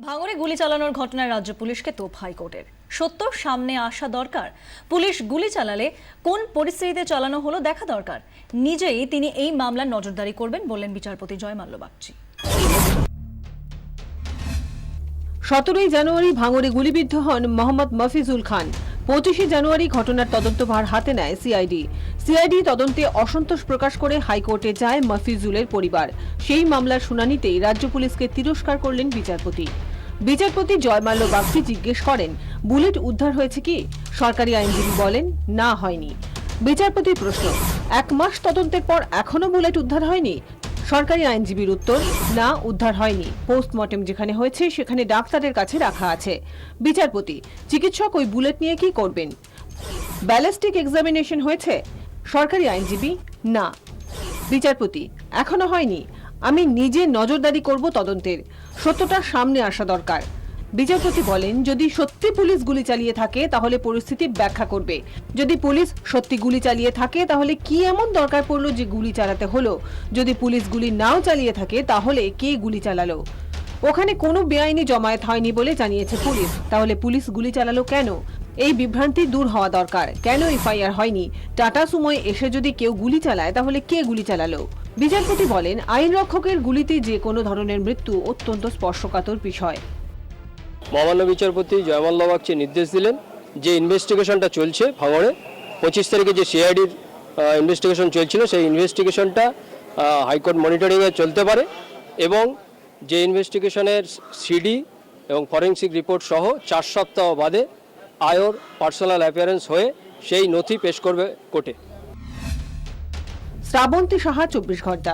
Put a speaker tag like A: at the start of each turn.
A: ভাঙড়ে গুলি চালানোর ঘটনায় রাজ্য পুলিশকে তোপ হাইকোর্টের। সত্য সামনে আসা দরকার। পুলিশ গুলি চালালে কোন পরিস্থিতিতে চালানো হলো দেখা দরকার। নিজেই তিনি এই মামলার নজরদারি করবেন বললেন বিচারপতি জয়মাল্য বাগচি।
B: 17 জানুয়ারি ভাঙড়ে গুলিবিদ্ধ হন মোহাম্মদ মফিজুল খান। 25 জানুয়ারি ঘটনার তদন্তভার হাতে নেয় সিআইডি তদন্তে অসন্তোষ প্রকাশ করে হাইকোর্টে যায় মফিজুলের পরিবার। সেই মামলার শুনানিতেই রাজ্য পুলিশকে তিরস্কার করলেন বিচারপতি জয়মাল্য বাগচি জিজ্ঞেস করেন, বুলেট উদ্ধার হয়েছে কি? সরকারি আইনজীবী বলেন, না হয়নি। বিচারপতির প্রশ্ন, 1 মাস তদন্তের পর এখনো বুলেট উদ্ধার হয়নি? সরকারি আইনজীবীর উত্তর, না, উদ্ধার হয়নি। পোস্টমর্টেম যেখানে হয়েছে সেখানে ডাক্তারের কাছে রাখা আছে। বিচারপতি, চিকিৎসক ওই বুলেট নিয়ে কি করবেন? ব্যালিস্টিক এক্সামিনেশন হয়েছে? সরকারি আইনজীবী, না। বিচারপতি, এখনো হয়নি। আমি নিজে নজরদারি করব তদন্তের। সত্যটা সামনে আসা দরকার। বিচারপতি বলেন, যদি সত্যি পুলিশ গুলি চালিয়ে থাকে তাহলে পরিস্থিতি ব্যাখ্যা করবে। যদি পুলিশ সত্যি গুলি চালিয়ে থাকে তাহলে কি এমন দরকার পড়লো যে গুলি চালাতে হলো? যদি পুলিশ গুলি নাও চালিয়ে থাকে তাহলে কে গুলি চালালো? ওখানে কোনো বেআইনি জমায়েত হয়নি বলে জানিয়েছে পুলিশ। তাহলে পুলিশ গুলি চালালো কেন? এই বিভ্রান্তি দূর হওয়া দরকার। কেন এফআইআর হয়নি? টাটা সুমোয় এসে যদি কেউ গুলি চালায় তাহলে কে গুলি চালালো? বিচারপতি বলেন, আইন রক্ষকের গুলিতে যে কোনো ধরনের মৃত্যু অত্যন্ত স্পর্শকাতর বিষয়।
C: মহামান্য বিচারপতি জয়মাল্য বাগচি নির্দেশ দিলেন যে ইনভেস্টিগেশনটা চলছে ভাঙড়ে, 25 তারিখে যে সিআইডির ইনভেস্টিগেশন চলছিল সেই ইনভেস্টিগেশনটা হাইকোর্ট মনিটরিংয়ে চলতে পারে এবং যে ইনভেস্টিগেশনের সিডি এবং ফরেন্সিক রিপোর্ট সহ 4 সপ্তাহ বাদে আয়র পার্সোনাল অ্যাপিয়ারেন্স হয়ে সেই নথি পেশ করবে কোর্টে।
B: শ্রাবন্তী সাহা, 24 ঘন্টা।